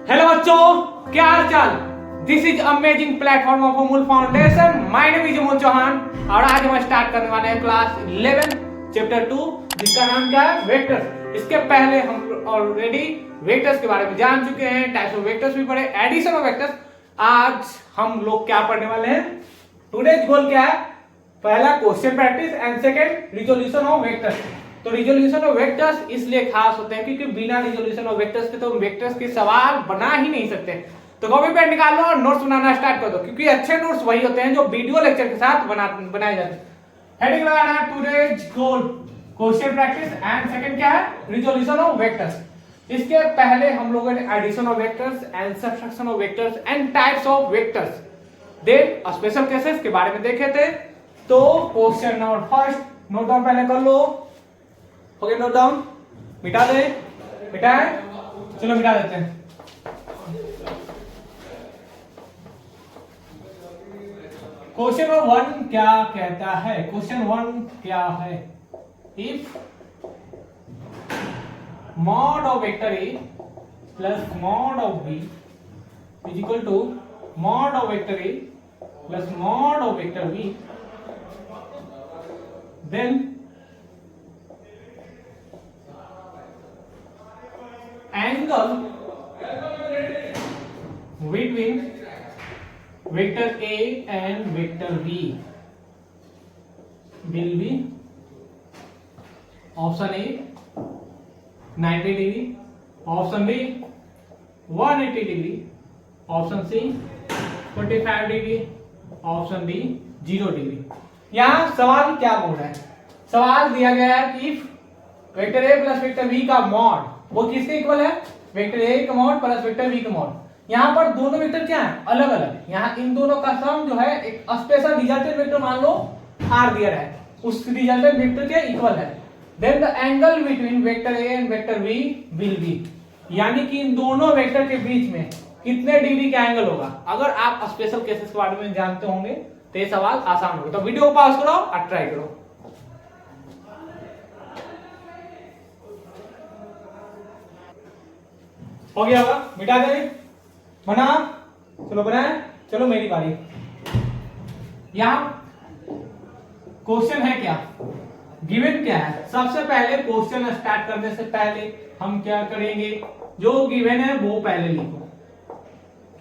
Hello बच्चों, क्या हाल चाल। This is amazing platform of Amul Foundation. My name is Amul Chauhan और आज हम स्टार्ट करने वाले हैं क्लास 11 चैप्टर 2 जिसका नाम क्या है, वेक्टर्स। इसके पहले हम ऑलरेडी वेक्टर्स के बारे में जान चुके हैं, टाइप्स ऑफ वेक्टर्स भी पढ़े, एडिशन ऑफ वेक्टर्स। आज हम लोग क्या पढ़ने वाले हैं, टुडेज गोल क्या है, पहला question practice and second resolution of vectors. तो रिजोल्यूशन ऑफ वेक्टर्स इसलिए खास होते हैं क्योंकि बिना रिजोल्यूशन ऑफ वेक्टर्स के तो वेक्टर्स के सवाल बना ही नहीं सकते। तो कॉपी पेन निकाल लो और नोट्स बनाना स्टार्ट कर दो, क्योंकि अच्छे नोट्स वही होते हैं जो वीडियो लेक्चर के साथ बनाए जाते हैं। हेडिंग लगाना है today's goal question practice and second क्या है, रिजोल्यूशन ऑफ वेक्टर्स। इसके पहले हम लोगों ने addition of vectors and subtraction of vectors and types of vectors then special cases के बारे में देखे थे। तो question number first note down पहले कर लो। ओके, नोट डाउन, मिटा दे, मिटाए, चलो मिटा देते हैं। क्वेश्चन नंबर 1 क्या कहता है, क्वेश्चन 1 क्या है, if mod of vector a plus mod of b is equal to mod of vector a plus mod of vector b, then angle between vector a and vector b will be option A 90 degree, option B 180 degree, option C 45 degree, option D 0 degree. यहां सवाल क्या बोल रहा है, सवाल दिया गया है कि vector a plus vector b का मॉड वो किसके इक्वल है, वेक्टर a का मॉड प्लस वेक्टर b का मॉड। यहां पर दोनों वेक्टर क्या है, अलग अलग। यहां इन दोनों का सम जो है एक स्पेशल रिजल्टेंट वेक्टर मान लो r दिया है, उस रिजल्टेंट वेक्टर के इक्वल है। Then the angle between vector a and vector b will be, यानी कि इन दोनों वेक्टर के बीच में कितने डिग्री का एंगल होगा। अगर आप स्पेशल केसेस के बारे में जानते होंगे तो ये सवाल आसान होगा। तो वीडियो को पॉज करो और ट्राई करो। हो गया होगा, मिटा दे, बना, चलो बनाए, चलो मेरी बारी। यहां क्वेश्चन है क्या, गिवन क्या है। सबसे पहले क्वेश्चन स्टार्ट करने से पहले हम क्या करेंगे, जो गिवन है वो पहले लिखो।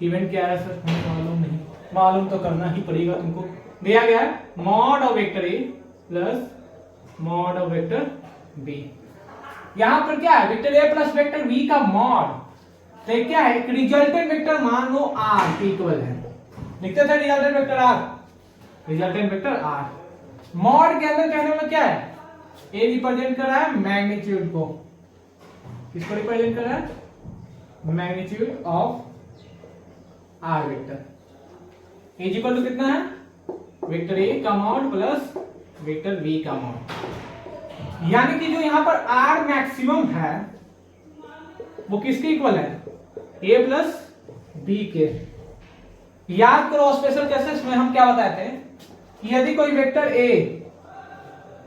गिवन क्या है सर, हमें मालूम नहीं, मालूम तो करना ही पड़ेगा तुमको। दिया गया है mod of vector A plus mod of vector B. यहां पर क्या है, vector A plus vector B का मॉड तो क्या है, एक रिजल्टेंट वेक्टर मान लो आर के इक्वल है। लिखते थे resultant vector R, resultant vector R. Mod के अंदर कहने में क्या है, ए रिप्रेजेंट कर रहा है मैग्नीट्यूड को, किसको रिप्रेजेंट कर रहा है, magnitude of R vector is equal to कितना है, वेक्टर ए का मॉड प्लस वेक्टर बी का मॉड। यानी कि जो यहां पर आर मैक्सिमम है वो किसके इक्वल है, ए प्लस बी के। याद करो स्पेशल केसेस में हम क्या बताते हैं कि यदि कोई वेक्टर ए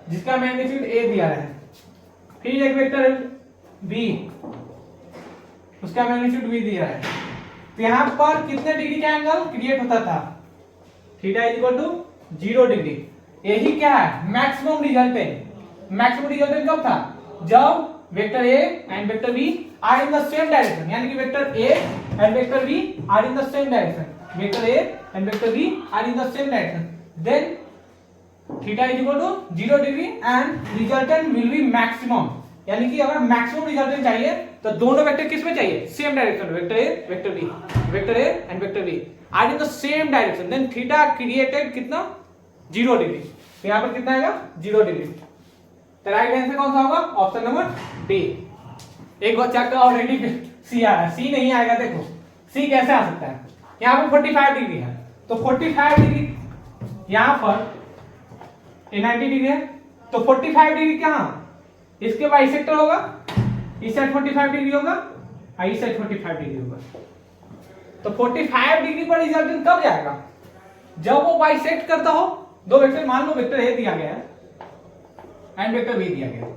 जिसका मैग्नीट्यूड ए दिया है, फिर एक वेक्टर बी उसका मैग्नीट्यूड बी दिया है, तो यहां पर कितने डिग्री का एंगल क्रिएट होता था, theta is equal to 0 degree. यही क्या है, मैक्सिमम रिजल्टेंट। मैक्सिमम रिजल्टेंट कब था, जब vector A and vector B are in the same direction, यानी कि vector A and vector B are in the same direction, vector A and vector B are in the same direction, then theta is equal to 0 degree and resultant will be maximum. यानी कि अगर maximum resultant चाहिए तो दोनों vector किस में चाहिए, same direction, vector A vector B, vector A and vector B are in the same direction, then theta created कितना, 0 डिग्री। तो यहां पर कितना आएगा, 0 डिग्री। तो राइट आंसर कौन सा होगा, ऑप्शन नंबर डी। एक बच्चा का ऑलरेडी सी आ रहा है, सी नहीं आएगा। देखो सी कैसे आ सकता है, यहां पर 45 डिग्री है, तो 45 डिग्री यहां पर 90 डिग्री है, तो 45 डिग्री कहां, इसके बाइसेक्टर होगा, इस साइड 45 डिग्री होगा और इस साइड 45 डिग्री होगा। तो 45 डिग्री पर रिजल्टेंट कब जाएगा, जब वो बाइसेक्ट करता हो दो वेक्टर। मान लो वेक्टर ए दिया गया है एंड वेक्टर बी दिया गया,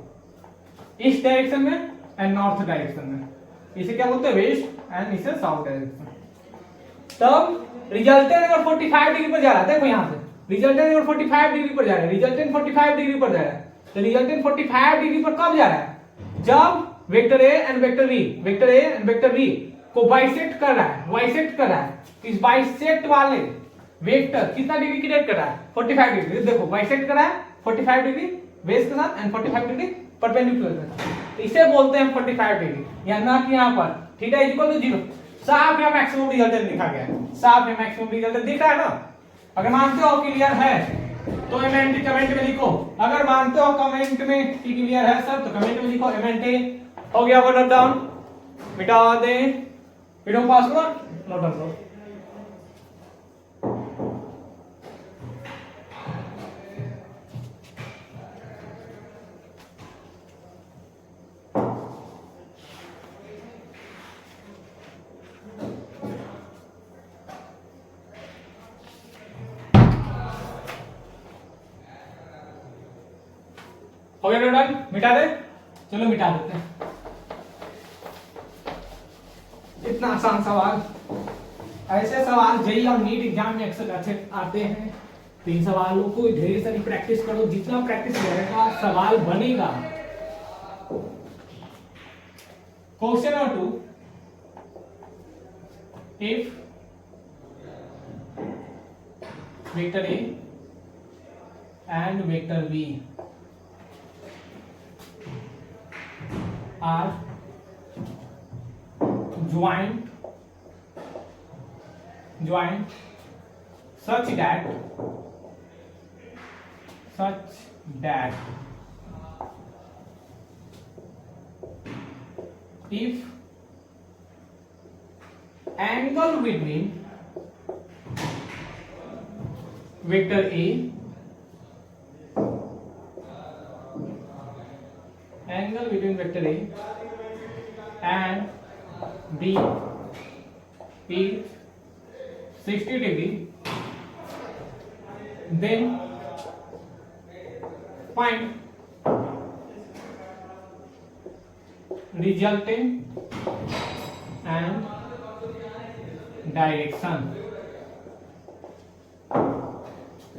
इस डायरेक्शन में एंड नॉर्थ डायरेक्शन में, इसे क्या बोलते हैं वेस्ट एंड इसे साउथ डायरेक्शन। तब रिजल्टेंट अगर 45 डिग्री पर जा रहा है, देखो यहाँ से रिजल्टेंट अगर 45 डिग्री पर जा रहा है, रिजल्टेंट 45 डिग्री पर जा रहा है, तो रिजल्टेंट 45 डिग्री पर कब जा रहा है? जब vector A and vector V, vector A and vector V को बाइसेक्ट कर रहा है, बाइसेक्ट कर रहा है। इस बाइसेक्ट वाले वेक्टर कितना डिग्री क्रिएट कर रहा है? 45 डिग्री। देखो बाइसेक्ट कर रहा है 45 डिग्री बेस के साथ एंड 45 डिग्री परपेंडिकुलर के साथ, तो इसे बोलते हैं 45 डिग्री। या ना कि यहाँ पर थीटा इज इक्वल टू 0, साफ या मैक्सिमम रिजल्टेंट लिखा गया है, साफ या मैक्सिमम रिजल्टेंट दिख रहा है ना। अगर मानते हो क्लियर है तो एमएनटी कमेंट में लिखो, अगर मानते हो कमेंट में कि क्लियर है सर तो कमेंट में लिखो एमएनटी। हो गया वो नोट डाउन, मिटा दे, वीडियो पास करो, नोट डाउन करो। हो गया डन, मिटा दे, चलो मिटा देते हैं। इतना आसान सवाल, ऐसे सवाल जेई और नीट एग्जाम में अक्सर अच्छे आते हैं। तो इन सवालों को ढेर सारी प्रैक्टिस करो, जितना प्रैक्टिस करेगा सवाल बनेगा। Question number 2, if vector A and vector B are joined such that if angle between vector A and B is 60 degree, then find resultant and direction।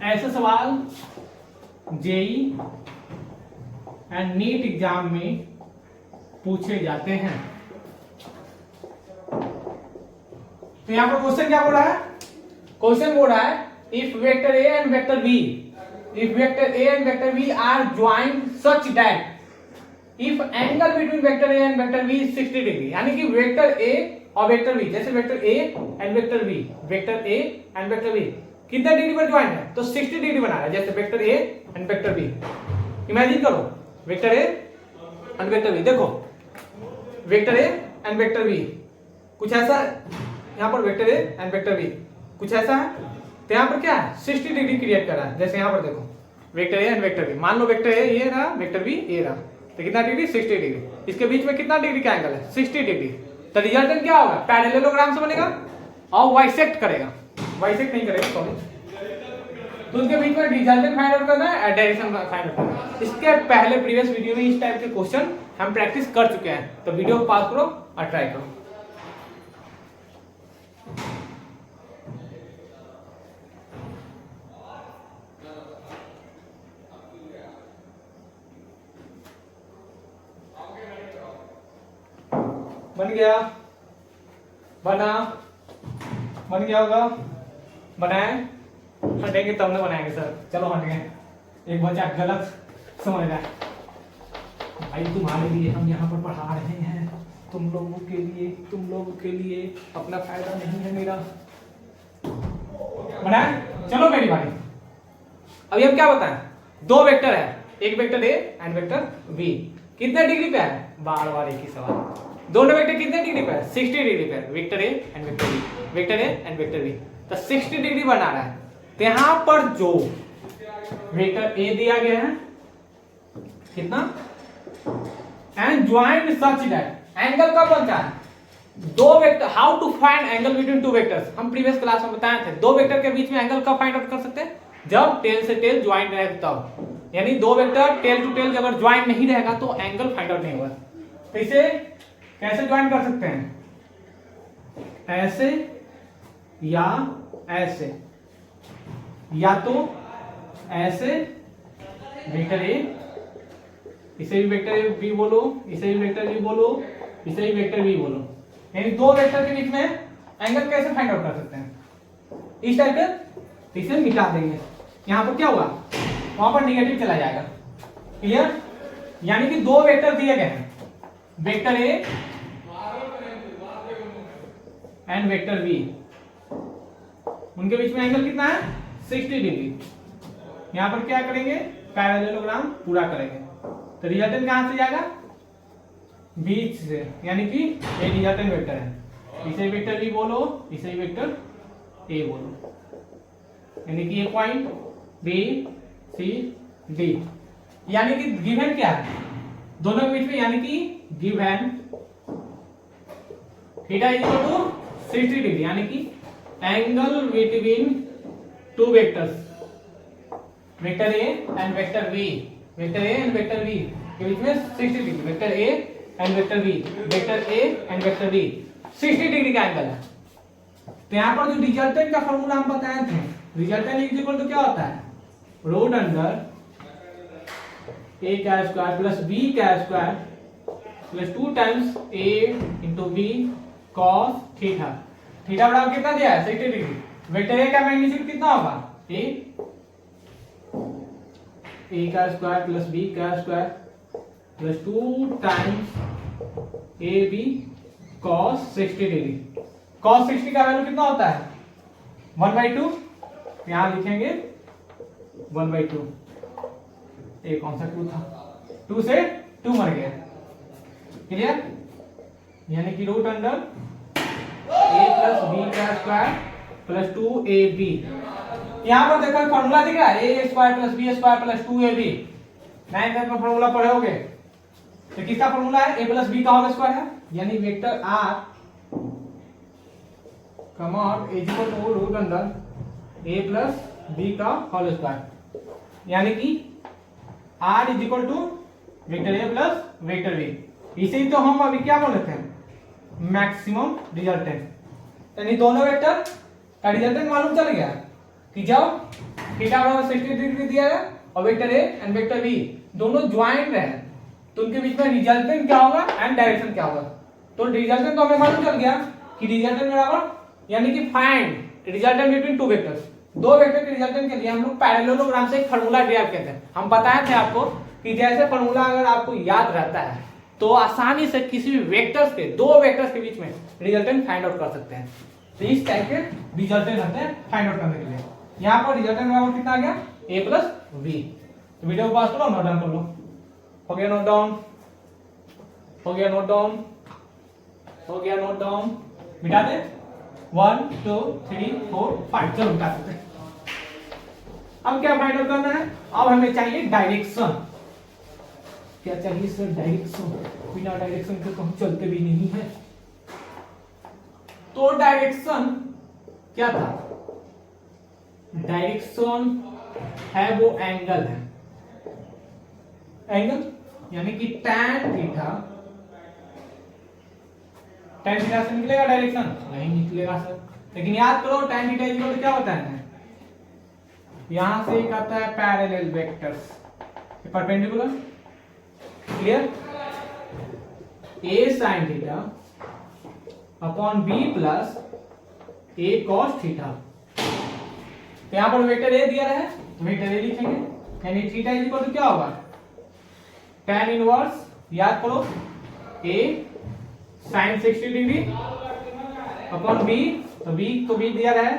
ऐसे सवाल जेई एंड नीट एग्जाम में पूछे जाते हैं। तो यहां पर क्वेश्चन क्या बोल रहा है? क्वेश्चन बोल रहा है if vector A and vector B, if vector A and vector B are joined such that if angle between vector A and vector B is 60 degree, यानी कि वेक्टर ए और वेक्टर बी, जैसे vector A and vector B, vector A and vector B कितने degree पर joint है? तो 60 degree बना रहा है, जैसे vector A and vector B. Imagine करो vector A and vector B, देखो vector A and vector B कुछ ऐसा, यहाँ पर vector A and vector B कुछ ऐसा है, तो यहाँ पर क्या है 60 डिग्री क्रिएट कर रहा है। जैसे यहाँ पर देखो vector A and vector B, मान लो वेक्टर ए ये रहा, वेक्टर बी ये रहा, तो कितना डिग्री 60 डिग्री, इसके बीच में कितना डिग्री का एंगल है 60 डिग्री। तो रिजल्टेंट क्या होगा? पैरेललोग्राम से बनेगा और बाइसेक्ट करेगा, बाइसेक्ट नहीं करेगा सॉरी, तो उनके बीच में रिजल्टेंट फाइंड आउट करना है, डायरेक्शन फाइंड आउट करना है। इसके पहले प्रीवियस वीडियो में इस टाइप के क्वेश्चन हम प्रैक्टिस कर चुके हैं, तो वीडियो को पॉज करो और ट्राई करो। बन गया, बना, बन गया होगा, बनाए, हटेंगे तब ना बनाएंगे सर, चलो हट गए। एक बच्चा गलत समझ रहा है, भाई तुम्हारे लिए हम यहाँ पर पढ़ा रहे हैं, तुम लोगों के लिए अपना फायदा नहीं है मेरा। बनाए, चलो मेरी बारी। अभी हम क्या बताएं? दो वेक्टर है, एक vector A and vector B, कितने डिग्री पे है? बार बार एक ही सवाल। दोनों वेक्टर कितने डिग्री पे है? 60 डिग्री पे, vector A and vector B, vector A and vector B, तो 60 डिग्री बना रहा है। तो यहां पर जो वेक्टर ए दिया गया है कितना, and joint such that, angle कब बनता है? दो vector, how to find angle between two vectors, हम प्रीवियस क्लास में बताए थे। दो वेक्टर के बीच में एंगल कब फाइंड आउट कर सकते हैं? जब टेल से टेल ज्वाइंट रहे तब, यानी दो वेक्टर टेल टू टेल अगर ज्वाइंट नहीं रहेगा तो एंगल फाइंड आउट नहीं होगा। तो इसे कैसे ज्वाइन कर सकते हैं, ऐसे या ऐसे, या तो ऐसे वेक्टर ए, इसे भी वेक्टर बी बोलो, इसे भी वेक्टर बी बोलो, इसे भी वेक्टर बी बोलो, यानी दो वेक्टर के बीच में एंगल कैसे फाइंड आउट कर सकते हैं, इस टाइप के। इसे मिटा देंगे, यहां पर क्या हुआ, वहां पर निगेटिव चला जाएगा। क्लियर, यानी कि दो वेक्टर दिए गए हैं, vector A and vector B, उनके बीच में एंगल कितना है 60 डिग्री। यहां पर क्या करेंगे, पैरेललोग्राम पूरा करेंगे, तो रिजल्टेंट कहां से जाएगा, बीच से, यानी कि ये रिजल्टेंट वेक्टर है, इसे वेक्टर बी बोलो, इसे वेक्टर ए बोलो, यानी कि ये पॉइंट बी सी डी, यानी कि गिवन क्या है दोनों के बीच में, यानी कि given theta is equal to 60 degree, यानी कि angle between two vectors, vector A and vector B, vector A and vector B के बीच में 60 degree, vector A and vector B, vector A and vector B 60 degree का angle है। तो यहां पर जो रिजल्टेंट का फॉर्मूला हम बताए थे, रिजल्टेंट इज इक्वल टू क्या होता है, रूट अंडर ए का स्क्वायर प्लस बी का square plus 2 times A into B cos theta, theta बराबर कितना दिया है 60 डिग्री, वेक्टर ए का मैग्नीट्यूड कितना होगा, ए का स्क्वायर प्लस बी का square plus 2 times A B cos 60 degree, cos 60 का वैल्यू कितना होता है 1/2, यहां लिखेंगे 1/2, ए कौन सा 2 था, 2 से 2 मर गया। क्लियर, यानी कि root under A plus B का स्क्वायर प्लस 2ab, यहां पर देखो फॉर्मूला दिख रहा है A square plus B square plus 2ab, 9th में फॉर्मूला पढ़े होगे, तो किसका फॉर्मूला है, ए प्लस बी का होल स्क्वायर है, यानी vector r common is equal to root under A plus B का होल स्क्वायर, यानी कि r is equal to vector A plus vector B, इसे तो हम अभी क्या बोल रहे थे, मैक्सिमम रिजल्टेंट, यानी दोनों वेक्टर का रिजल्टेंट मालूम चल गया कि जब थीटा बराबर 60 डिग्री दिया है और vector A and vector B दोनों ज्वाइंट रहे तो उनके बीच में रिजल्टेंट क्या होगा एंड डायरेक्शन क्या होगा। तो रिजल्टेंट तो हमें मालूम चल गया कि रिजल्टेंट बराबर, यानी कि find resultant between two vectors, दो वेक्टर के रिजल्टेंट के लिए हम लोग पैरेललोग्राम से एक फार्मूला डिराइव करते हैं। हम बताए थे आपको कि जैसे फार्मूला अगर आपको याद रहता है तो आसानी से किसी भी वेक्टर्स के, दो वेक्टर्स के बीच में रिजल्टेंट फाइंड आउट कर सकते हैं। तो इस टाइप के रिजल्टेंट होते हैं फाइंड आउट करने के लिए। यहाँ पर रिजल्टेंट बराबर कितना आ गया, a प्लस बी। तो वीडियो को पास करो, नोट डाउन कर लो। हो गया नोट डाउन, हो गया नोट डाउन, हो गया नोट डाउन, मिटा दे 1 2 3 4 5, चलो मिटा देते हैं। अब क्या फाइंड आउट करना है, अब हमें चाहिए डायरेक्शन। क्या चाहिए सर, डायरेक्शन। बिना डायरेक्शन के तो हम चलते भी नहीं है। तो डायरेक्शन क्या था, डायरेक्शन है वो एंगल है, एंगल यानी कि tan थीटा, tan थीटा से निकलेगा डायरेक्शन, नहीं निकलेगा सर। लेकिन याद करो tan थीटा इक्वल टू क्या होता है, यहां से एक आता है parallel vectors, perpendicular. Clear, a sin theta upon b plus a cos theta. तो यहां पर वेक्टर a दिया है, वेक्टर a लिखेंगे, यानी थीटा इज इक्वल टू क्या होगा, tan इनवर्स, याद करो a sin 60 degree upon b, तो b दिया है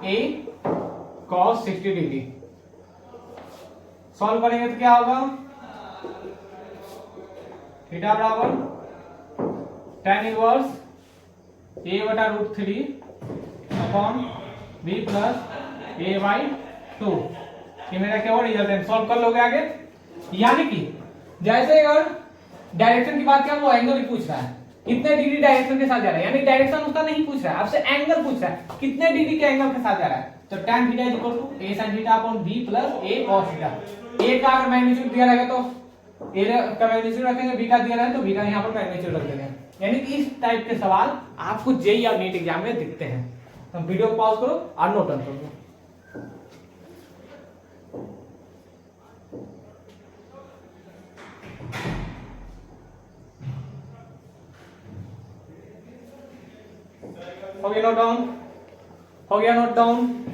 a cos 60 डिग्री। सॉल्व करेंगे तो क्या होगा, थीटा बराबर tan इनवर्स a बटा root 3 upon b plus a by 2। ये मेरा क्या हुआ, रिजल्टेंट। सॉल्व कर लोगे आगे। यानी कि जैसे अगर डायरेक्शन की बात किया, वो एंगल ही पूछ रहा है, कितने डिग्री डायरेक्शन के साथ जा रहा है, यानी डायरेक्शन उसका नहीं पूछ रहा है, आपसे एंगल पूछ रहा है, कितने डिग्री के एंगल के साथ जा रहा है। तो tan theta is equal to a sin theta upon b plus a cos theta. a का अगर मैग्नीट्यूड दिया रहेगा तो ए का मैग्नीट्यूड रखेंगे, बी का दिया रहा है तो बी का यहाँ पर मैग्नीट्यूड रख देंगे। यानी कि इस टाइप के सवाल आपको जेईई या नीट एग्जाम में दिखते हैं। तो वीडियो को पॉज करो और नोट डाउन करो। हो गया नोट डाउन? हो गया नोट डाउन?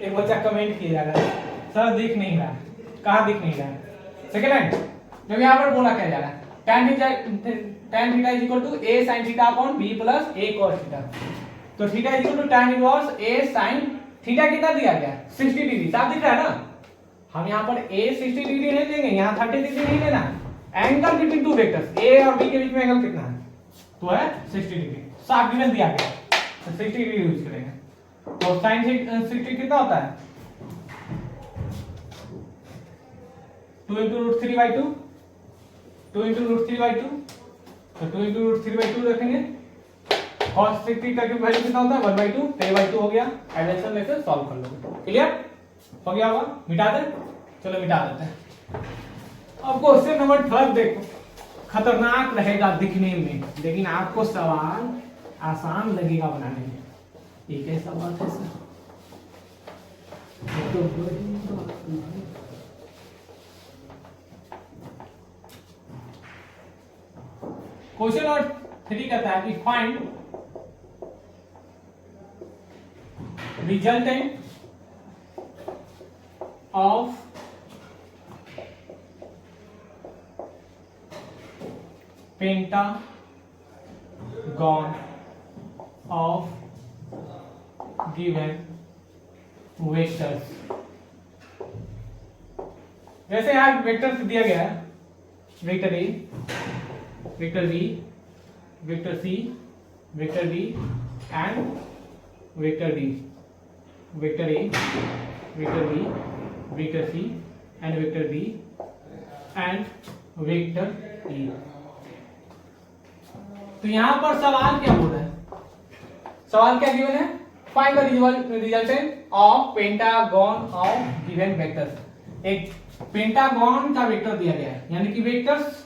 एक बच्चा कमेंट किया जा रहा है, सर दिख नहीं रहा है। कहाँ दिख नहीं रहा है? सेकंड लाइन जब यहाँ पर बोला क्या जा रहा है, tan theta is equal to a sin theta upon b plus a cos theta. तो theta is equal to tan inverse a sin theta कितना दिया गया है? 60 डिग्री। साफ दिख रहा है ना? हम यहाँ पर a 60 डिग्री नहीं लेंगे, यहाँ 30 डिग्री नहीं लेना है। Angle between two vectors a और b के बीच में एंगल कितना है? तो है 60 डिग्री। साफ गिवन दिया गया तो 60 डिग्री यूज करेंगे। तो sin 60 कितना होता है? 2 into root 3 by 2, 2 into root 3 by 2, तो 2 into root 3 by 2 रखेंगे। cos 60 का वैल्यू कितना होता है? 1 by 2, 3 by 2 हो गया। एडिशन में से सॉल्व कर लो। क्लियर हो गया होगा? मिटा दे, चलो मिटा देते हैं। अब क्वेश्चन नंबर 3 देखो, खतरनाक रहेगा दिखने में, लेकिन आपको सवाल आसान लगेगा बनाने में। ये कैसा बात है सर? क्वेश्चन नंबर 3 कहता है कि find resultant of pentagon of given vectors. जैसे यहाँ वेक्टर्स दिया गया है, vector A, vector B, vector C, vector D and vector D. Vector A, vector B, vector C and vector D and vector E. तो यहां पर सवाल क्या बोल रहा है? सवाल क्या गिवन है? Find the resultant of pentagon of given vectors. एक पेंटागन का वेक्टर दिया गया है, यानी कि वेक्टर्स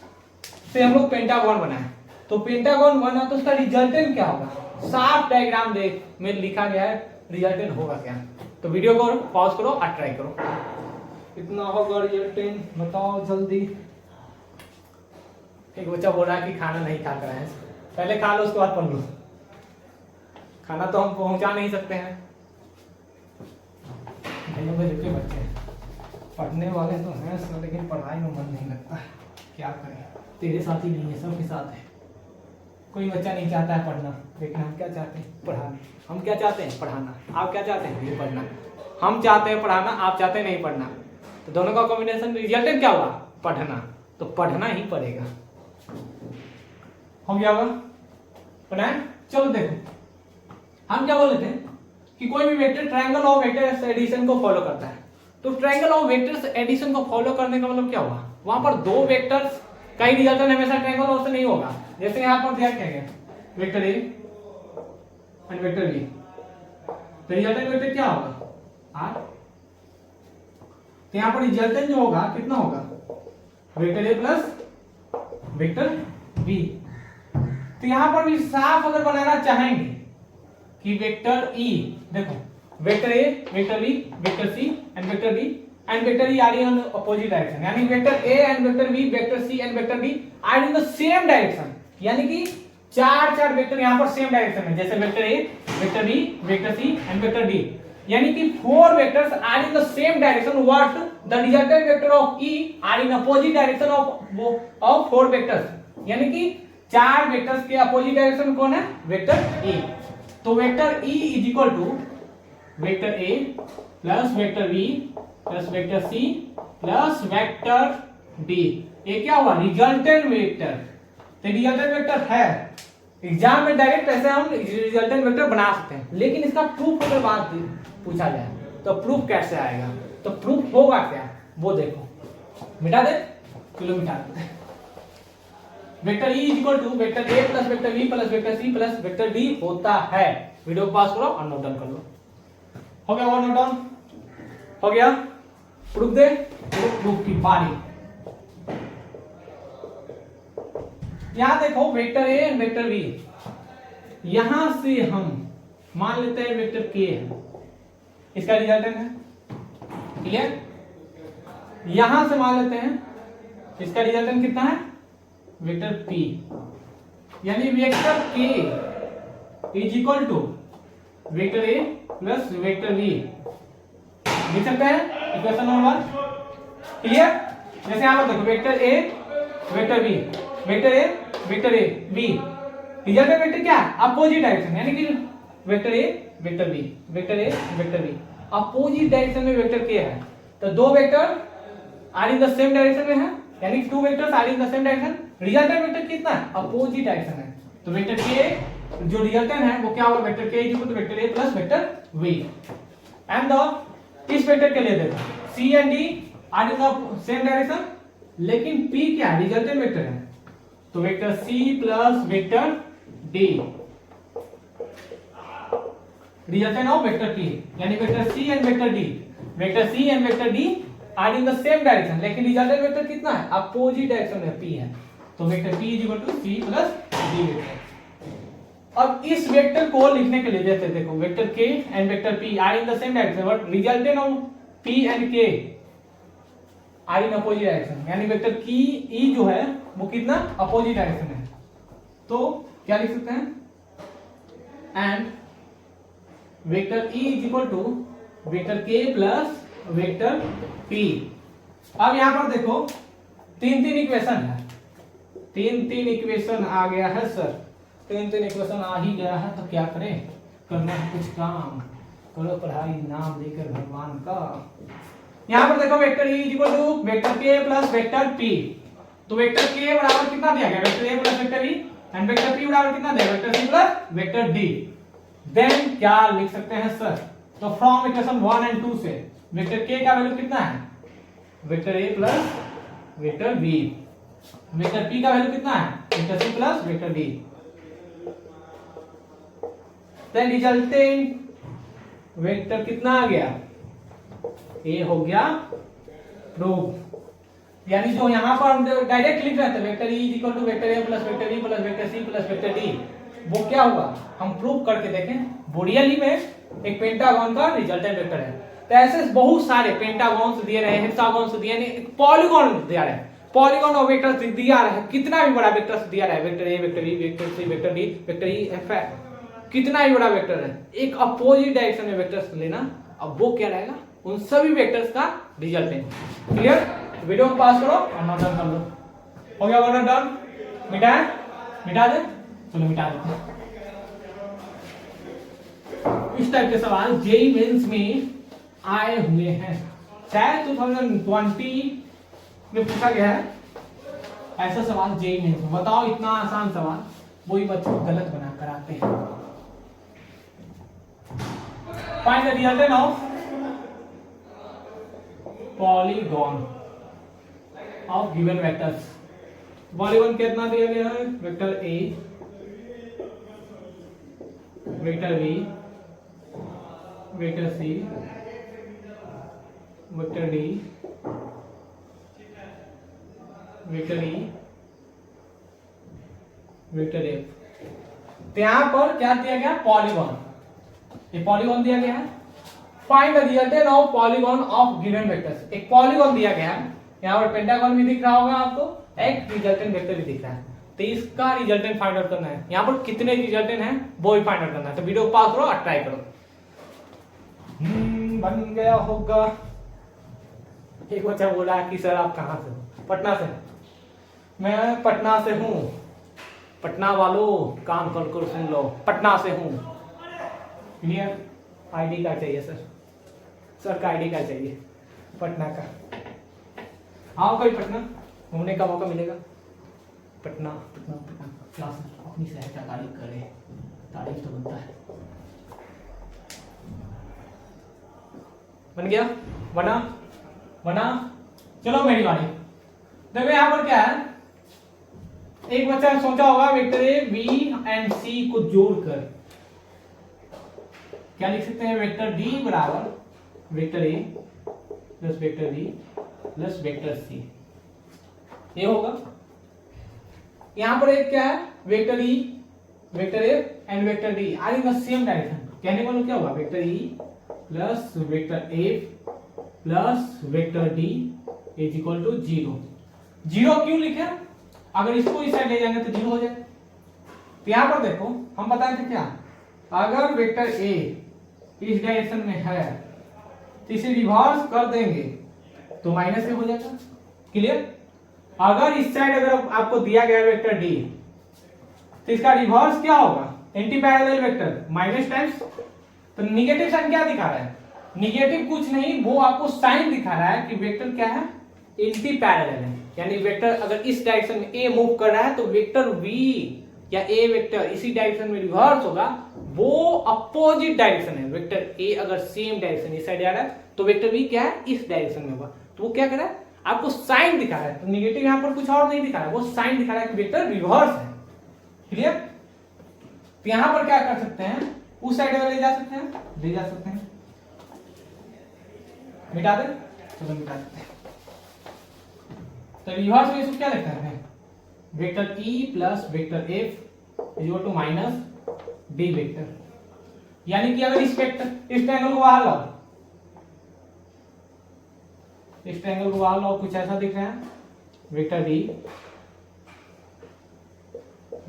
से हम लोग पेंटागन बनाए। तो पेंटागन बना तो उसका रिजल्टेंट क्या होगा? साफ डायग्राम देख में लिखा गया है, रिजल्टेंट होगा क्या? तो वीडियो को पॉज करो और ट्राई करो। कितना होगा रिजल्टेंट बताओ जल्दी। एक बच्चा बोल रहा है कि खाना नहीं खा कर आए, पहले खा लो उसके बाद पढ़ लो। खाना तो हम पहुंचा नहीं सकते हैं। बच्चे पढ़ने वाले तो हैं सर, लेकिन पढ़ाई में मन नहीं लगता है। क्या करें? तेरे साथ ही नहीं है, सबके साथ है। कोई बच्चा नहीं चाहता है पढ़ना, लेकिन हम क्या चाहते हैं? पढ़ाना। हम क्या चाहते हैं? पढ़ाना। आप क्या चाहते हैं? ये पढ़ना। हम चाहते हैं पढ़ाना, आप चाहते हैं नहीं पढ़ना। तो दोनों का कॉम्बिनेशन रिजल्टेंट क्या होगा? पढ़ना। तो पढ़ना ही पड़ेगा। हो गया होगा? पढ़ा है? चलो देखो, हम क्या बोल रहे थे कि कोई भी vector triangle of vectors addition को फॉलो करता है। तो ट्रायंगल ऑफ वेक्टर्स एडिशन को फॉलो करने का मतलब क्या हुआ? वहां पर दो वेक्टर्स का ही रिजल्टेंट हमेशा ट्रायंगल ऑफ से नहीं होगा। जैसे यहां पर दिया क्या गया, vector A and vector B, तो रिजल्टेंट वेक्टर क्या होगा? आर। तो यहां पर रिजल्टेंट जो होगा कितना होगा? Vector A plus vector B. तो यहां पर भी साफ अगर बनाना चाहेंगे कि वेक्टर ई, देखो vector A, vector B, vector C and vector D and vector E are in opposite direction, यानी vector A and vector B, vector C and vector D are in the same direction, यानी कि चार vector यहाँ पर same direction में, जैसे vector A, vector B, vector C and vector D, यानी कि 4 vectors are in the same direction. What the resultant vector of E are in opposite direction of 4 vectors, यानी कि 4 वेक्टर्स के opposite direction कौन है? Vector E। तो vector E is equal to vector A plus vector B plus vector C plus vector D. ये क्या हुआ? Resultant vector. तो रिजल्टेंट वेक्टर है, एग्जाम में डायरेक्ट ऐसे हम रिजल्टेंट वेक्टर बना सकते हैं, लेकिन इसका प्रूफ अगर बात पूछा जाए तो प्रूफ कैसे आएगा? तो प्रूफ होगा क्या वो देखो। मिटा दे, चलो मिटा देते। Vector E is equal to vector A plus vector B plus vector C plus vector D होता है। वीडियो को पास करो और नोट डाउन कर लो। हो गया? नोट डाउन हो गया? प्रूफ दे, प्रूफ की बारी। यहां देखो vector A and vector B, यहां से हम मान लेते हैं वेक्टर के है, इसका रिजल्टेंट है, क्लियर। यहां से मान लेते हैं इसका रिजल्टेंट कितना है, वेक्टर पी, यानी वेक्टर के is equal to vector A plus vector B, लिख सकते हैं इक्वेशन नंबर 1, क्लियर। जैसे यहां पर देखो vector A vector B, vector A B, resultant vector क्या है, अपोजिट डायरेक्शन, यानी कि vector A vector B, vector A vector B, opposite direction में वेक्टर के है, तो दो vector are in the same direction में है, यानी two vectors are in the same direction, resultant vector कितना है, अपोजिट डायरेक्शन है, तो वेक्टर के जो रिजल्टेंट है वो क्या होगा, वेक्टर के is equal to vector A plus vector V, and the इस वेक्टर के लिए देखो C and D are in the same direction, लेकिन पी क्या है, रिजल्टेंट वेक्टर है, तो vector C plus vector D, resultant of vector P, यानी vector C and vector D, vector C and vector D are in the same direction, लेकिन resultant vector कितना है, opposite direction में P है, तो vector P is equal to C plus D vector. अब इस vector को लिखने के लिए जैसे देखो vector K and vector P are in the same direction, but resultant of P and K are in opposite direction, यानी वेक्टर की ई जो है वो कितना अपोजिट डायरेक्शन है, तो क्या लिख सकते हैं, and vector E is equal to vector K plus vector P. अब यहां पर देखो तीन इक्वेशन है, तीन इक्वेशन आ गया है सर, तीन इक्वेशन आ ही गया है, तो क्या करें, करना है कुछ काम, करो पढ़ाई नाम देकर भगवान का। यहां पर देखो vector E is equal to vector K plus vector P, तो वेक्टर के बराबर कितना दिया गया, vector A plus vector B, and vector P बराबर कितना दिया, vector C plus vector D. Then क्या लिख सकते हैं सर, तो फ्रॉम इक्वेशन 1 एंड 2 से वेक्टर के का वैल्यू कितना है, vector A plus vector B, vector P का वैल्यू कितना है, vector C plus vector D, then resultant vector कितना आ गया, ए हो गया प्रूफ, यानी जो यहां पर हम डायरेक्ट लिख रहे थे vector E is equal to vector A plus vector B plus vector C plus vector D, वो क्या होगा, हम प्रूव करके देखें, बोरियली में एक पेंटागन का रिजल्टेंट वेक्टर है, तो ऐसे बहुत सारे पेंटागॉन्स दिए रहे, हेक्सागॉन्स दिए रहे, पॉलीगॉन दिया रहा है, पॉलीगॉन और वेक्टर दिया रहा है, कितना भी बड़ा वेक्टर दिया रहा है, vector A vector B vector C vector D vector E F, कितना भी बड़ा वेक्टर है, एक अपोजिट डायरेक्शन में वेक्टर्स लेना, अब वो क्या रहेगा, उन सभी वेक्टर्स का रिजल्टेंट, क्लियर। वीडियो को पास करो और नोट डाउन कर लो, हो गया वर्ड डाउन, मिटा दे, चलो मिटा देते हैं। इस टाइप के सवाल जेईई मेंस में आए हुए हैं, शायद 2020 में पूछा गया है ऐसा सवाल जेईई मेंस में, बताओ इतना आसान सवाल वही बच्चे गलत बना कर आते हैं। Find the resultant of polygon of given vectors, polygon कितना दिया गया है, vector A vector B vector C vector D vector E vector F, तो यहां पर क्या दिया गया, पॉलीगॉन, ये पॉलीगॉन दिया गया है। Find the resultant of polygon of given vectors, एक पॉलीगॉन दिया गया है, यहां पर पेंटागन भी दिख रहा होगा आपको, एक रिजल्टेंट वेक्टर भी दिख रहा है, तो इसका रिजल्टेंट फाइंड आउट करना है, यहाँ पर कितने रिजल्टेंट हैं वो भी फाइंड आउट करना है, तो वीडियो को पास करो और ट्राई करो। बन गया होगा। एक बच्चा बोला कि सर आप कहाँ से हो, पटना से, मैं पटना से हूँ, पटना वालों काम कर सुन लो, पटना से हूँ, क्लियर। आईडी कार्ड चाहिए सर का आईडी कार्ड चाहिए पटना का, आओ कोई पटना घूमने का मौका मिलेगा, पटना पटना पटना क्लास अपनी शहर का तारीफ करे, तारीफ तो बनता है। बन गया, बना, चलो मेरी बारी। देखो यहाँ पर क्या है, एक बच्चा सोचा होगा vector A B and C को जोड़कर क्या लिख सकते हैं, वेक्टर डी बराबर vector A plus vector B plus vector C, ये होगा। यहाँ पर एक क्या है, vector E, vector F and vector D are in the same direction. कहने वालों क्या हुआ, vector E plus vector F plus vector D is equal to 0। 0 क्यों लिखे, अगर इसको इस साइड ले जाएंगे तो 0 हो जाए। तो यहां पर देखो हम बताए थे क्या, अगर वेक्टर ए इस डायरेक्शन में है तो इसे रिवर्स कर देंगे तो माइनस ए हो जाएगा। क्लियर। अगर इस साइड अगर आपको दिया गया वेक्टर डी तो इसका रिवर्स क्या होगा, anti parallel vector minus times. तो निगेटिव साइन क्या दिखा रहा है, निगेटिव कुछ नहीं, वो आपको साइन दिखा रहा है कि वेक्टर क्या है, एंटी पैरेलल है। यानी वेक्टर अगर इस डायरेक्शन में ए मूव कर रहा है तो वेक्टर वी या ए वेक्टर इसी डायरेक्शन में रिवर्स होगा, वो अपोजिट डायरेक्शन है। वेक्टर ए अगर सेम डायरेक्शन इस साइड जा रहा है तो वेक्टर वी क्या है, इस डायरेक्शन में होगा। तो वो क्या कर रहा है, आपको साइन दिखा रहा है। तो निगेटिव यहां पर कुछ और नहीं दिखा रहा है, वो साइन दिखा रहा है कि वेक्टर रिवर्स है। क्लियर। तो यहां पर क्या कर सकते हैं, उस साइड ले जा सकते हैं, ले जा सकते हैं, मिटा दे, चलो मिटा देते हैं। तो रिवर्स में इसको क्या लिखते हैं, vector E plus vector F is equal to minus D vector. यानी कि अगर इस वेक्टर इस ट्रायंगल को बाहर लाओ, इस ट्रायंगल को बाहर लाओ, कुछ ऐसा दिख रहा है, vector D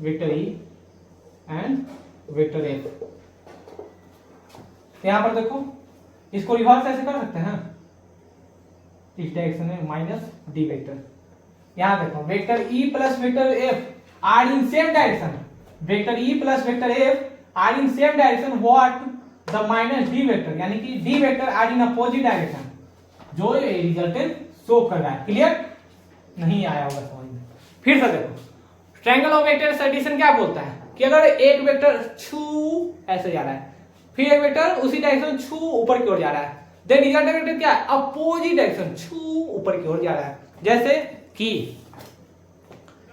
vector E and vector F. यहां पर देखो इसको रिवर्स ऐसे कर सकते हैं, इस डायरेक्शन में माइनस डी वेक्टर। यहां देखो vector E plus vector F are in same direction, vector E plus vector F are in same direction what the minus D vector, यानी कि D vector are in opposite direction, जो resultant show कर रहा है। Clear, नहीं आया होगा समझ में। फिर से देखो ट्रायंगल ऑफ वेक्टर्स एडिशन क्या बोलता है कि अगर एक वेक्टर छू ऐसे जा रहा है, फिर एक वेक्टर उसी डायरेक्शन छू ऊपर की ओर जा रहा है, देन रिजल्टेंट वेक्टर क्या है, अपोजिट डायरेक्शन छू ऊपर की ओर जा रहा है। जैसे कि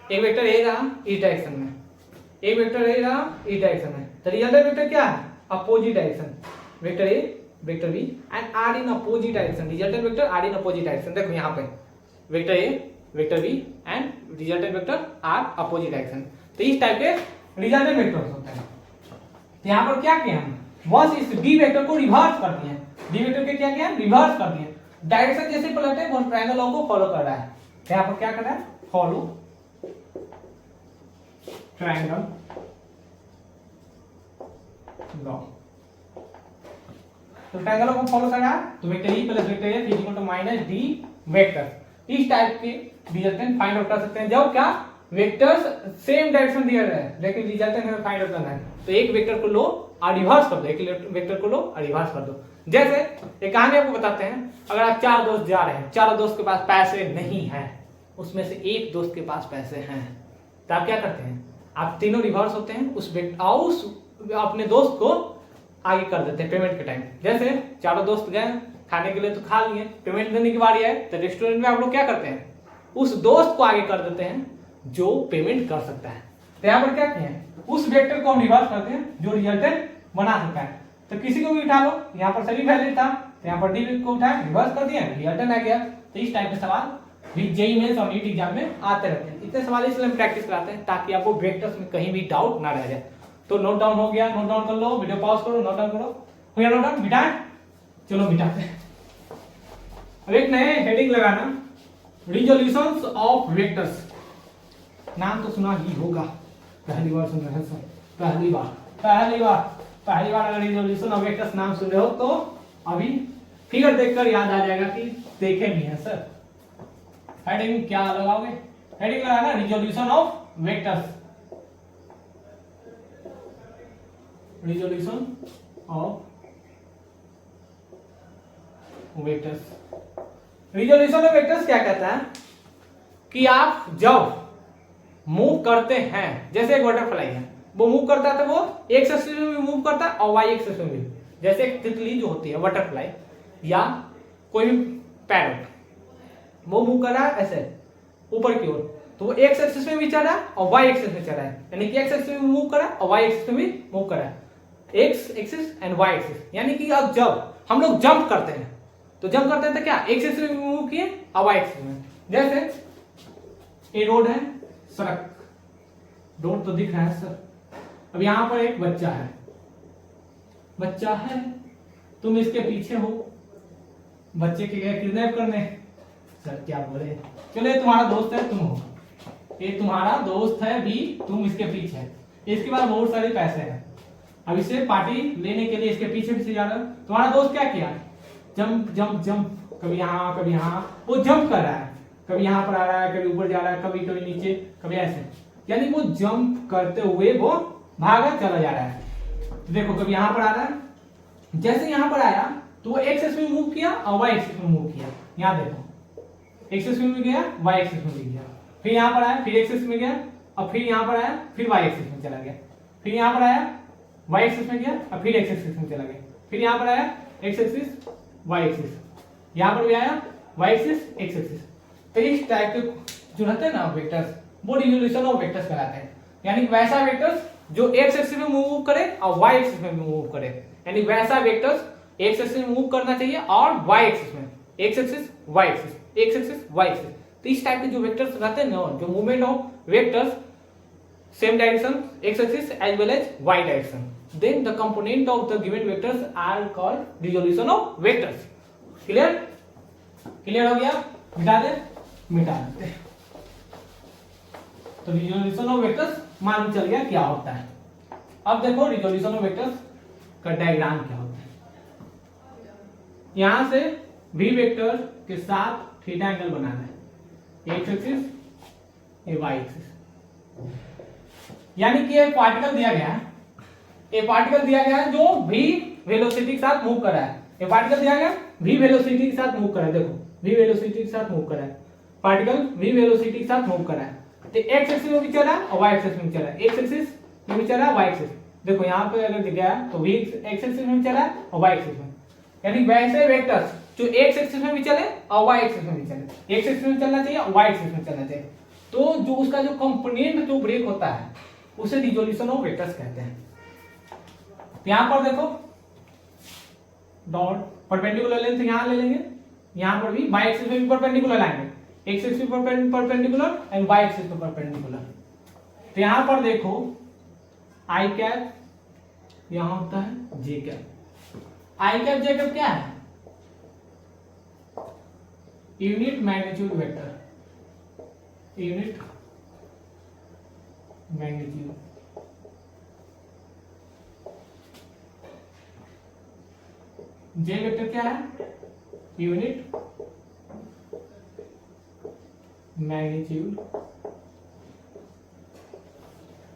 एक वेक्टर ए रहा इस डायरेक्शन में, एक वेक्टर ए रहा इस डायरेक्शन में, तो रिजल्टेंट वेक्टर क्या है, opposite direction, vector A vector B and are in opposite direction, resultant vector are in opposite direction. देखो यहाँ पे vector A vector B and resultant vector are opposite direction. तो इस टाइप के रिजल्टेंट वेक्टर्स होते हैं। तो यहाँ पर क्या किया हम, बस इस डी वेक्टर को रिवर्स कर दिए, डी वेक्टर के क्या किया, रिवर्स कर दिए। डायरेक्शन जैसे पलटे वो ट्रायंगल लॉ को फॉलो कर रहा है। तो यहाँ पर क्या कर रहा है, फॉलो ट्रायंगल लॉ। तो ट्रायंगल लॉ को फॉलो कर रहा है, तो vector E plus vector F is equal to minus D vector. इस टाइप के रिजल्टेंट फाइंड आउट कर सकते हैं जब क्या वेक्टर्स सेम डायरेक्शन दिया गया है लेकिन रिजल्टेंट हमें फाइंड आउट करना है। तो एक वेक्टर को लो और रिवर्स कर दो, एक वेक्टर को लो और रिवर्स कर दो। जैसे एक कहानी आपको बताते हैं, अगर आप 4 दोस्त जा रहे हैं, चारों दोस्त के पास पैसे नहीं है, उसमें से एक दोस्त के पास पैसे हैं, तो आप क्या करते हैं, आप तीनों रिवर्स होते हैं, उस अपने दोस्त को आगे कर देते हैं पेमेंट के टाइम। जैसे चारों दोस्त गए खाने के लिए तो खा लिए, पेमेंट देने की बारी है तो रेस्टोरेंट में आप लोग क्या करते हैं, उस दोस्त को आगे कर देते हैं जो पेमेंट कर सकता है। तो यहाँ पर क्या किए हैं, उस वेक्टर को हम रिवर्स करते हैं जो रिजल्टेंट बना सकता है। तो किसी को भी उठा लो, यहाँ पर सभी वैलिड था तो यहाँ पर डी को उठाया रिवर्स कर दिया, रिजल्टेंट आ गया। तो इस टाइप के सवाल जेईई मेंस और नीट एग्जाम में आते रहते हैं। इतने सवाल इसलिए हम प्रैक्टिस कराते हैं ताकि आपको वेक्टर्स में कहीं भी डाउट ना रह जाए। तो नोट डाउन हो गया, नोट डाउन कर लो, वीडियो पॉज करो, नोट डाउन करो, हो गया नोट डाउन, मिटाएं, चलो मिटाते हैं। अब एक नए हेडिंग लगाना, रिजोल्यूशंस ऑफ वेक्टर्स। नाम तो सुना ही होगा, पहली बार सुन रहे हैं, पहली बार अगर रिजोल्यूशन ऑफ वेक्टर्स नाम सुन रहे हो तो अभी फिगर देखकर याद आ जाएगा कि देखे भी हैं सर। हेडिंग क्या लगाओगे, हेडिंग लगाना resolution of vectors, resolution of vectors. Resolution of vectors क्या कहता है कि आप जब मूव करते हैं, जैसे एक बटरफ्लाई है वो मूव करता है तो वो एक्स एक्सिस में भी मूव करता है और वाई एक्सिस में भी। जैसे एक तितली जो होती है बटरफ्लाई या कोई भी पैरट, वो मूव कर रहा है ऐसे ऊपर की ओर, तो वो एक्स एक्सिस में भी चल रहा है और वाई एक्सिस में चल रहा है, यानी कि एक्स एक्सिस में मूव कर रहा है और वाई एक्सिस में भी मूव कर रहा है, X axis and Y axis. यानी कि अब जब हम लोग जंप करते हैं तो जंप करते हैं तो क्या एक्स एक्सिस में मूव किए और वाई एक्सिस में। जैसे ये रोड है, सड़क, डॉट तो दिख रहा है सर। अब यहाँ पर एक बच्चा है, बच्चा है, तुम इसके पीछे हो, बच्चे के लिए किडनैप करने। सर क्या बोले, चलो ये तुम्हारा दोस्त है, तुम हो, ये तुम्हारा दोस्त है भी, तुम इसके पीछे है, इसके पास बहुत सारे पैसे हैं, अब इसे पार्टी लेने के लिए इसके पीछे पीछे जा रहा है। तुम्हारा दोस्त क्या किया, जंप जंप जंप, कभी यहाँ कभी यहाँ, वो जंप कर रहा है, कभी यहाँ पर आ रहा है, कभी ऊपर जा रहा है, कभी कभी नीचे, कभी ऐसे, यानी वो जंप करते हुए वो भागा चला जा रहा है। तो देखो कभी यहाँ पर आ रहा है, जैसे यहाँ पर आया तो वो एक्स एक्सिस में मूव किया और वाई एक्सिस में मूव किया। यहाँ देखो एक्स एक्सिस में गया, वाई एक्सिस में भी गया, फिर यहाँ पर आया, फिर एक्स एक्सिस में गया, और फिर यहाँ पर आया, फिर वाई एक्सिस में चला गया, फिर यहाँ पर आया, वाई एक्सिस में गया, और फिर एक्स एक्सिस में चला गया, फिर यहाँ पर आया, एक्स एक्सिस वाई एक्सिस, यहाँ पर भी आया, वाई एक्सिस एक्स एक्सिस। तो इस टाइप के जो रहते हैं ना वेक्टर्स, वो रिजोल्यूशन ऑफ वेक्टर्स कहलाते हैं। यानी वैसा वेक्टर्स जो एक्स एक्सिस में मूव करे और वाई एक्सिस में मूव करे, यानी वैसा वेक्टर्स एक्स एक्सिस में मूव करना चाहिए और वाई एक्सिस में, X axis Y axis, X axis Y axis. तो इस टाइप के जो वेक्टर्स रहते हैं ना, जो movement of vectors same direction X axis as well as Y direction, then the component of the given vectors are called resolution of vectors. Clear, clear हो गया, मिटा दे, मिटा देते। तो रिजोल्यूशन ऑफ वेक्टर्स मालूम चल गया क्या होता है। अब देखो रिजोल्यूशन ऑफ वेक्टर्स का डायग्राम क्या होता है। यहां से v वेक्टर के साथ थीटा एंगल बनाना है, एक्स एक्सिस ये वाई एक्सिस, यानी कि एक पार्टिकल दिया गया है, एक पार्टिकल दिया गया है जो v वेलोसिटी के साथ मूव कर रहा है, एक पार्टिकल दिया गया v वेलोसिटी के साथ मूव कर रहा है, देखो v वेलोसिटी के साथ मूव कर रहा है, पार्टिकल v वेलोसिटी के साथ मूव कर रहा है। तो एक्स एक्सिस में भी चल रहा है और वाई एक्सिस में भी चल रहा है, एक्स एक्सिस में भी चल रहा है, वाई एक्सिस, देखो यहाँ पे अगर दिख गया तो v एक्स एक्सिस में भी चल रहा है और वाई एक्सिस में, यानी वैसे वेक्टर्स जो एक्स एक्सिस में भी चले और वाई एक्सिस में भी चले, एक्स एक्सिस में चलना चाहिए और वाई एक्सिस में चलना चाहिए। तो जो उसका जो कंपोनेंट जो ब्रेक होता है उसे रिजोल्यूशन ऑफ वेक्टर्स कहते हैं। यहां पर देखो डॉट परपेंडिकुलर लेंथ यहां ले लेंगे, यहां पर भी वाई एक्सिस पे भी परपेंडिकुलर लाएंगे, एक्स एक्सिस पे परपेंडिकुलर एंड वाई एक्सिस पे परपेंडिकुलर। तो यहां पर देखो आई कैप यहां होता है J cap, I cap J cap क्या है, unit magnitude vector, unit magnitude, J vector क्या है, यूनिट मैग्नीट्यूड,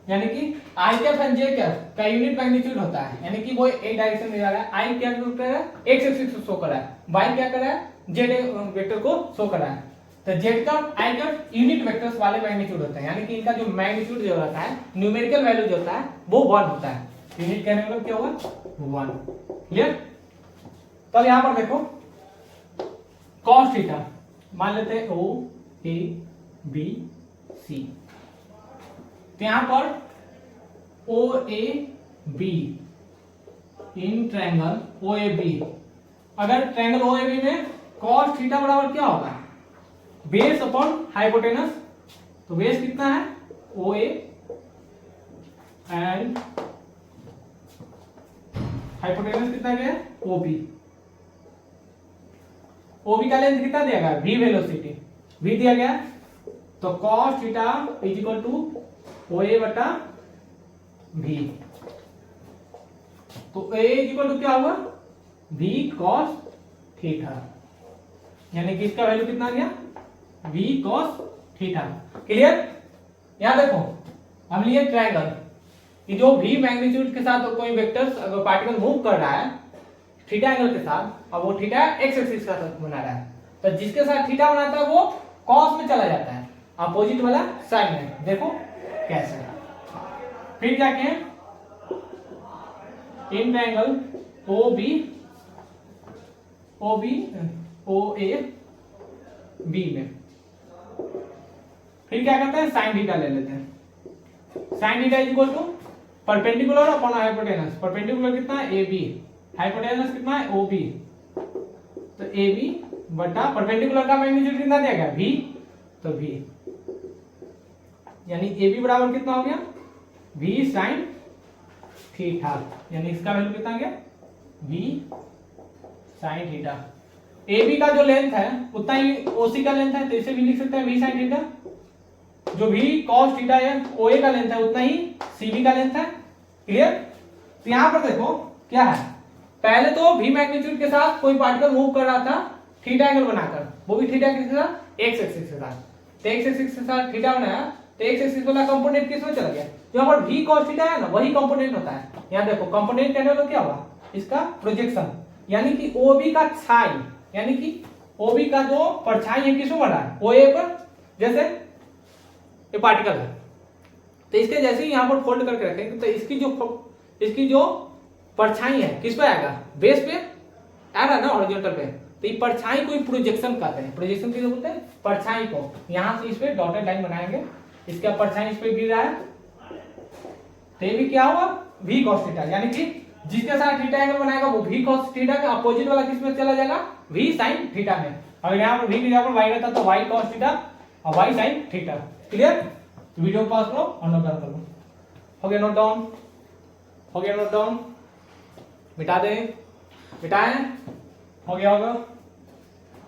यानी कि I cap and J cap का यूनिट मैग्नीट्यूड होता है, यानी कि वो एक डायरेक्शन में जा रहा है, आई क्या कर रहा है, एक्स एक्सिस को शो कर रहा है, वाई क्या कर रहा है, जेड वेक्टर को शो कर रहा है। तो जेड का आई कैप यूनिट वेक्टर्स वाले मैग्नीट्यूड होते हैं, यानी कि इनका जो मैग्नीट्यूड जो होता है, न्यूमेरिकल वैल्यू जो होता है वो 1 होता है, यूनिट कहने का मतलब क्या होगा 1। क्लियर। तब यहां पर देखो cos थीटा मान लेते हैं ओ ए बी सी, तो यहां पर O A B in triangle O A B, अगर ट्रायंगल ओ ए बी में cos थीटा बराबर क्या होगा, बेस अपॉन हाइपोटेनस, तो बेस कितना है ओ ए एंड हाइपोटेनस कितना गया ओ बी, ओबी का लेंथ कितना दिया गया, v वेलोसिटी, v दिया गया, तो cos theta is equal to OA बटा v, तो A इज इक्वल टू क्या होगा v cos थीटा, यानी कि इसका वैल्यू कितना गया v cos थीटा। क्लियर। यहां देखो हम लिए ट्रायंगल कि जो v मैग्नीट्यूड के साथ कोई वेक्टर्स अगर पार्टिकल मूव कर रहा है थीटा एंगल के साथ, और वो थीटा एक्स एक्सिस का साथ बना रहा है, तो जिसके साथ थीटा बनाता है वो कॉस में चला जाता है, अपोजिट वाला साइन में, देखो कैसे। फिर क्या किए इन triangle O B O A B में, फिर क्या करते हैं साइन थीटा ले लेते हैं, sine theta is equal to perpendicular upon hypotenuse, perpendicular कितना है ए बी, हाइपोटेनस कितना है ओ बी, तो ए बी बटा परपेंडिकुलर का मैग्नीट्यूड कितना दिया गया v, तो v, यानी ए बी बराबर कितना हो गया v साइन थीटा, यानी इसका वैल्यू कितना आ गया v sine theta. A B का जो लेंथ है उतना ही ओसी का लेंथ है, तो इसे भी लिख सकते हैं v साइन थीटा। जो v cos थीटा है ओए का लेंथ है उतना ही cb का लेंथ है। क्लियर? तो यहां पर देखो क्या है, पहले तो v मैग्नीट्यूड के साथ कोई पार्टिकल मूव कर रहा था थीटा एंगल बनाकर, वो भी थीटा के साथ एक्स एक्सिस के साथ। तो एक्स एक्सिस के साथ थीटा बनाया तो एक्स एक्सिस वाला कंपोनेंट किस में चला गया, जो यहाँ पर v cos थीटा है ना वही कंपोनेंट होता है। यहाँ देखो कंपोनेंट कहने वाला क्या हुआ, इसका प्रोजेक्शन, यानी कि OB का छाई, यानी कि OB का जो परछाई है किसमें बना है OA पर, जैसे ये पार्टिकल है तो इसके जैसे ही यहाँ पर फोल्ड करके रखेंगे तो इसकी जो परछाई है किस पे आएगा, बेस पे आएगा ना, हॉरिजॉन्टल पे। तो ये परछाई को ही प्रोजेक्शन कहते हैं। प्रोजेक्शन किसे बोलते हैं, परछाई को। यहाँ से इस पे डॉटेड लाइन बनाएंगे, इसका परछाई इस पे गिर रहा है तो ये भी क्या हुआ v cos थीटा, यानी कि जिसके साथ थीटा एंगल बनाएगा वो v cos थीटा के अपोजिट वाला किस में चला जाएगा v sin थीटा में। अगर यहाँ पर v की जगह पर y रहता तो y cos थीटा और y sin theta. Clear? Video pause करो और नोट डाउन करो। हो गया नोट डाउन, हो गया नोट डाउन, मिटा दें, मिटाएं, हो गया होगा,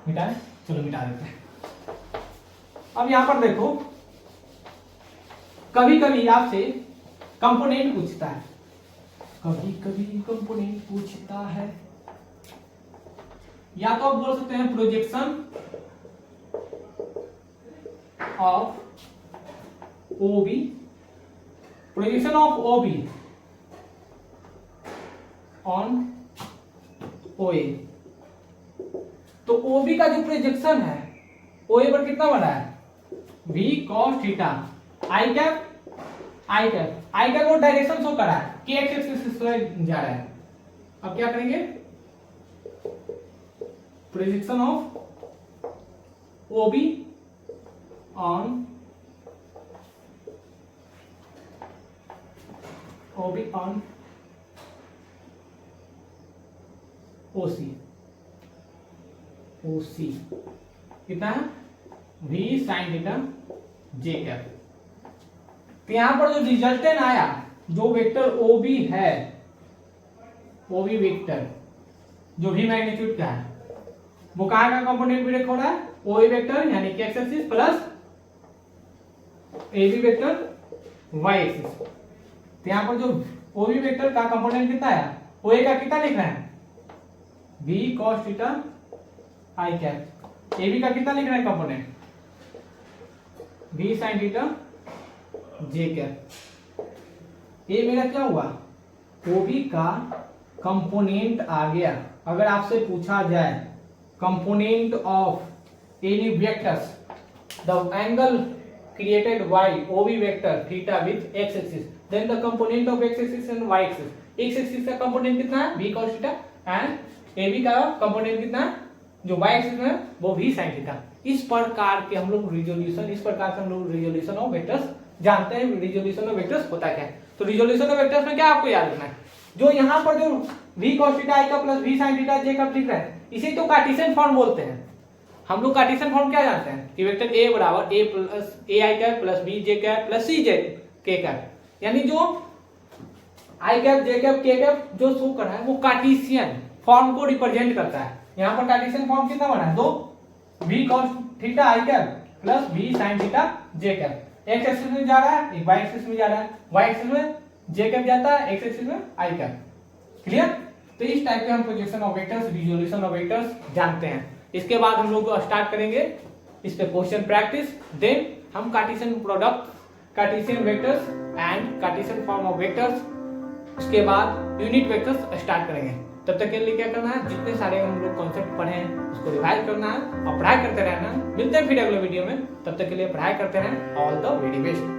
मिटाएं, चलो मिटा देते हैं। अब यहां पर देखो कभी कभी आपसे कंपोनेंट पूछता है, कभी कभी कंपोनेंट पूछता है, या तो आप बोल सकते हैं projection of OB, projection of OB on OA। तो OB का जो प्रोजेक्शन है OA पर कितना बना है v cos थीटा, आई कैप वो डायरेक्शन शो करा है कि एक्स एक्सिस से जा रहा है। अब क्या करेंगे, projection of OB on OC कितना है v sin theta j cap. तो यहां पर जो रिजल्टेंट आया, जो वेक्टर OB है, OB वेक्टर जो v मैग्नीट्यूड का है वो कहां का कंपोनेंट भी हो रहा है, OA वेक्टर यानी कि x axis plus AB vector y axis. तो यहां पर जो OB वेक्टर का कंपोनेंट कितना है, OA का कितना लिख रहे हैं v cos theta i cap, AB का कितना लिख रहे हैं component v sin theta j cap. ये मेरा क्या हुआ, OB का कंपोनेंट आ गया। अगर आपसे पूछा जाए component of any vectors, the angle created by OB vector theta with x axis, then the component of x axis and y axis, x axis का कंपोनेंट कितना है v cos theta and AB का component कितना है जो y axis में है वो v sin थीटा। इस प्रकार के हम लोग रिजोल्यूशन ऑफ वेक्टर्स जानते हैं। रिजोल्यूशन ऑफ वेक्टर्स होता क्या है, तो रिजोल्यूशन ऑफ वेक्टर्स में क्या आपको याद रखना है, जो यहाँ पर जो v cos थीटा i का plus v sin theta j का लिख रहा है इसे तो कार्टेशियन फॉर्म बोलते हैं। हम लोग कार्टेशियन फॉर्म क्या जानते हैं कि वेक्टर a बराबर a plus a i cap plus b j cap plus c j k cap, यानी जो i cap j cap k cap जो शो कर रहा है वो कार्टेशियन फॉर्म को रिप्रेजेंट करता है। यहाँ पर कार्टेशियन फॉर्म कितना बना है, दो v cos theta i cap plus v sin theta j cap, x axis में जा रहा है, एक y एक्सिस में जा रहा है, y एक्सिस में j कैप जाता है, x एक्सिस में i कैप। क्लियर? तो इस टाइप के हम projection of vectors, resolution of vectors जानते हैं। इसके बाद हम लोग स्टार्ट करेंगे इस पे क्वेश्चन प्रैक्टिस, देन हम Cartesian product, Cartesian vectors and Cartesian form of vectors, उसके बाद यूनिट वेक्टर्स स्टार्ट करेंगे। तब तक के लिए क्या करना है, जितने सारे हम लोग कॉन्सेप्ट पढ़े हैं उसको रिवाइज करना है और पढ़ाई करते रहना। मिलते हैं फिर अगले वीडियो में, तब तक के लिए पढ़ाई करते रहें। All the very best.